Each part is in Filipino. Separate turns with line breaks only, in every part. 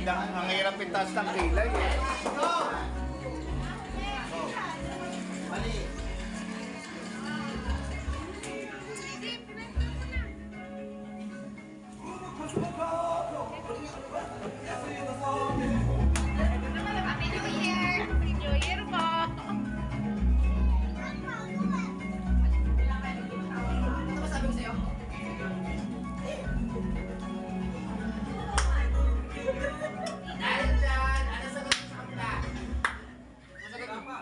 ang hirap itaas ng kilay eh.
Happy New Year! New Year po! Ano ba sabi ko sa'yo?
Dahil dyan, ano sagot mo sa kanila? Masagot mo pa.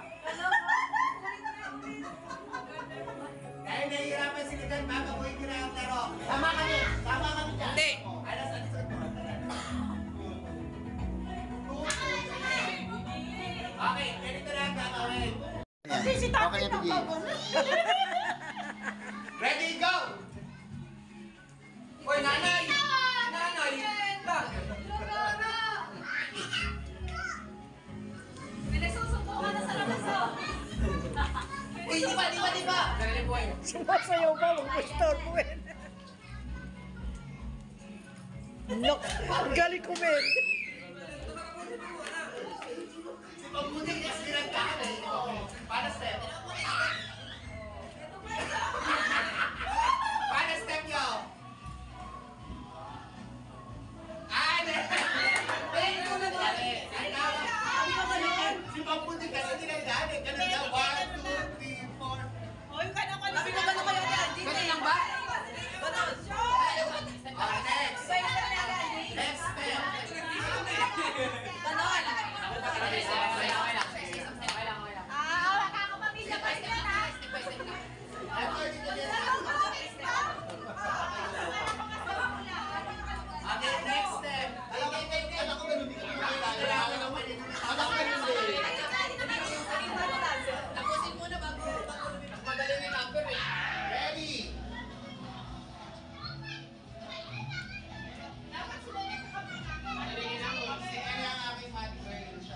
Dahil nahihirapan sila dyan, babaguhin ko na ang laro. Tama kami! Tama kami dyan! Hindi! Ano sagot mo? Okay, ganito na ang gagawin.
Okay na pigi.
Ready, go! Uy, nanay! Nanay! Bakit?
May nagsusubukan na sa labas oh!
Uy, di ba? Galing po kayo.
Sumasayaw ka, huwag mo istorbuhin. Look, ang galing kumain.
Si Pagbuting niya sinagkaan eh. Paano step? Paano step nyo? Si Pagbuting kasi tinagdaan eh. Ganun daw. 1, 2, 3, 4.
Sabi ko gano'n kayo yan?
Ganun lang ba?
Gano'n!
Okay, next. Next step.
Gano'n! Wala ka ako pamilya pa siya na!
Okay, next step. Alam ko ganun din. Kailangan naman yun. Alam ko ganun din.
Tapusin muna bago
Magaling yung number eh. Ready? Ano ang aking money girl?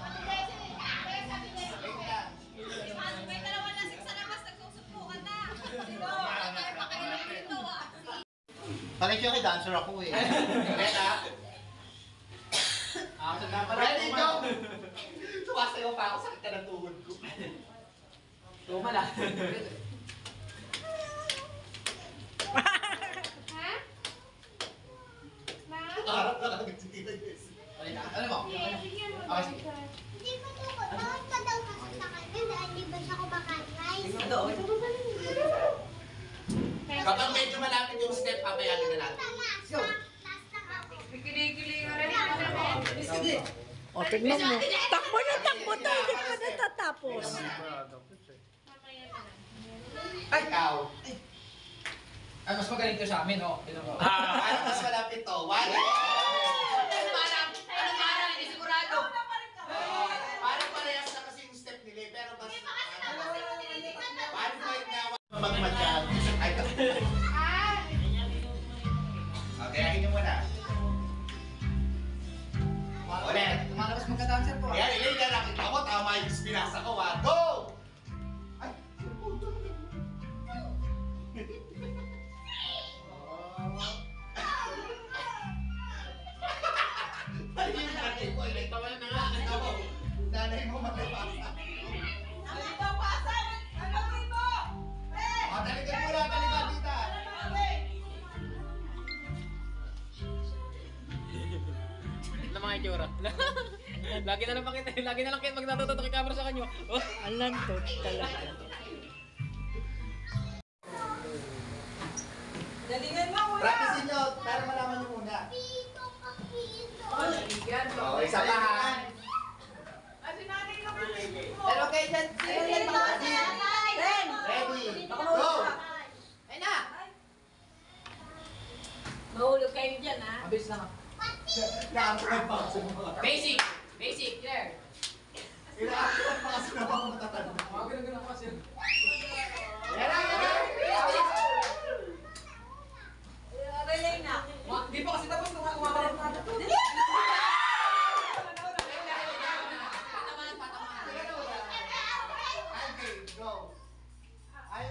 May dalawang lasing sa labas, nagsusubukan na! Sino? Kaya pakialam dito ah!
Pareho kay dancer ako eh.
Ready, go! Sumasayaw pa ako, sakit ka ng tuhod ko. Tuma lang.
Ha? Ma?
Harap na lang si Tita Jess. Ano mo?
Bigyan mo
Okay, sige.
Hindi pa to ko. Bakit pa daw kasi sa kanya dahil di ba siya kumakain rice?
Kapag medyo malapit yung step, papayagan na natin.
Taas na ako.
Kikilig nga rin ako namin.
O, tignan mo. Takbo na takbo tayo, hindi pa natatapos.
Ay, ikaw.
Ay, mas magaling to sa amin, oh. Tignan mo.
Ano mas malapit to? 1.
Ano parang? Hindi sigurado.
Parang parehas na kasi yung step nila, pero mas...
Kasi
1 point na
Magmatyan.
Ay, okay, akin yung muna. Ulit.
Tumalabas magka-dancer po.
Ayan, ilay na nakita ko. Tama yung binasa ko. Go! Ay! Ay, yung nanay ko. Ilay, tawa na nga. Ano mo? Nanay mo magbasa. O, talikan mo na. Talikan, tita.
Na mga itsura. Lagi na lang pakita, lagi na lang kayo magtatutok yung camera sa kanyo. Oh.
Alam to, talaga.
Practicein nyo. Para malaman nyo muna.
Pito ka pito.
O, isa pa ha.
Pero kay Jan,
Ready? Go!
Ay na! Mahulog kayo dyan ha?
Mabilis lang.
Nakakaroon pa kasi mga...
Basic! Basic, there!
Nakakaroon pa kasi ng mga matatanda.
Mga ganun-ganun kasi.
Yan na!
Relay na.
Di pa kasi tapos nung kumakaroon na.
Okay, go! Ay!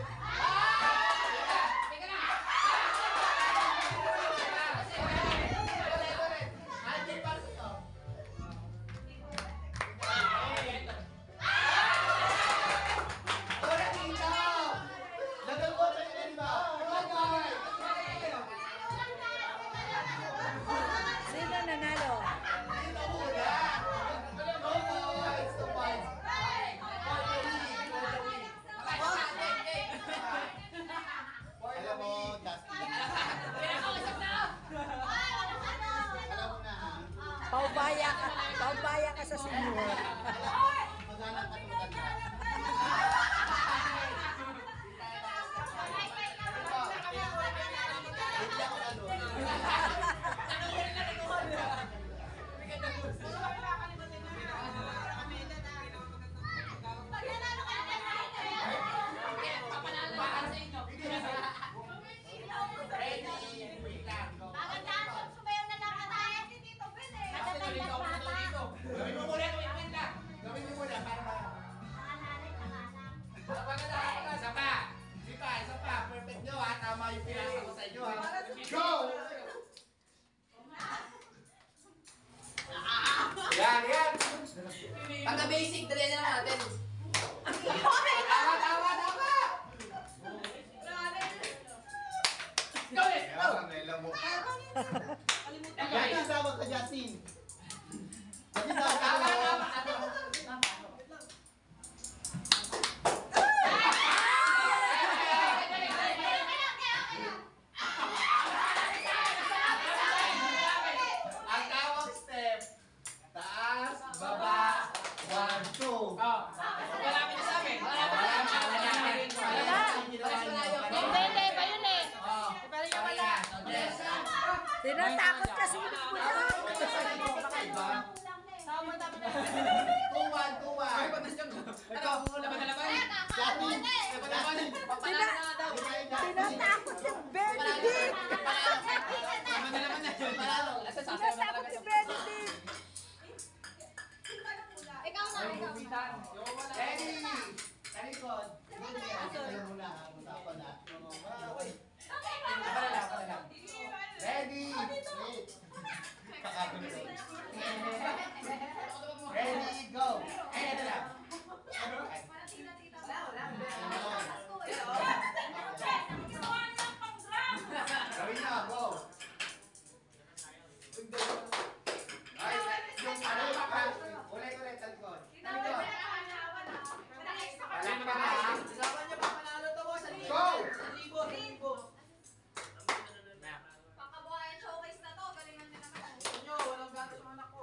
Pabaya ka sa senyor.
Maghanap ka ng maganda. Hindi ako na doon.
Pag nanalo ka na magandaan kung sumayaw na lang ang tayo si Tito Ben eh.
Gawin mo muna, gawin lang. Gawin mo muna para isa pa. Isa pa. Perfect nyo ha. Tama yung pinasa ko sa inyo ha. Go! Yan.
Pagka-basic, dali na lang natin.
Tama. Gawin!
Kaya ang nila mo. Justin, tawag ka, Justin. Justin, tawag ka.
Ang tawag step. Taas, baba, 1, 2.
Malapit na sa amin.
Hindi, iba yun eh.
Pero yung wala.
Tinatakot kasi mo na.
2-1.
Ay, ba't nandiyan ka? Ano? Laban na laban?
Justin,
Laban na laban? Papalala na daw.
Tinatakot yung Benedict.
Laban na laban na. Panalo. Asa sa akin naman
Tinatakot
talaga.
yung Benedict.
Ikaw na.
Ready? Talikod.
Ayan muna, usapan na.
Palala. Ready? Ready, go. Ayan na. Gawin na, go. Ay, yung ano pa. Ulit, talikod. Talikod. Wala pa na.
Laban niya pa panalo to, boss.
Go!
Libo.
Pakabuhayan showcase na to. Galingan nyo naman.
Inyo, walang gato sa anak ko.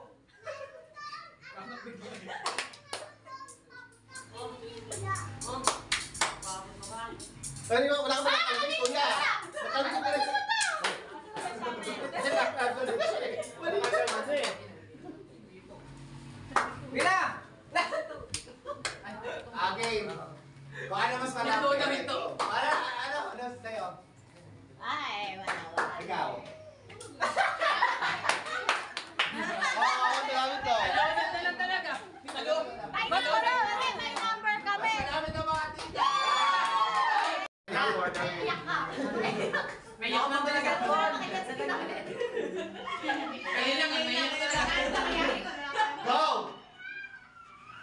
Ano wala ka ba nakalagay? Kuya! Nakalagay ka rin.
Bila! Game. Kung ano mas marami.
Minuto kami to.
Ano sa'yo?
Ay, wala.
Ikaw.
Oo, marami to.
Kailangan na lang talaga. Ano?
May number, may number kami.
Marami na mga tita.
May yaw lang talaga. May lang talaga.
Go!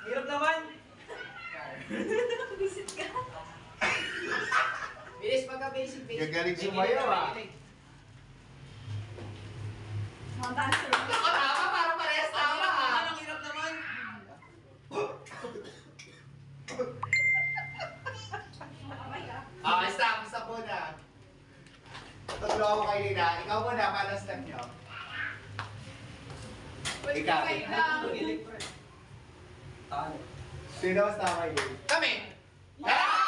Hirap naman. Bilis pagka-basic.
Gagaling sumayaw, ah.
Ako tama, parang parehas tama ah.
Ang hirap naman.
Stop muna. Tatlo ako kay Lina. Ikaw muna, paano step nyo? Ikaw. Sino mas tama yun?
Kami.
Ah!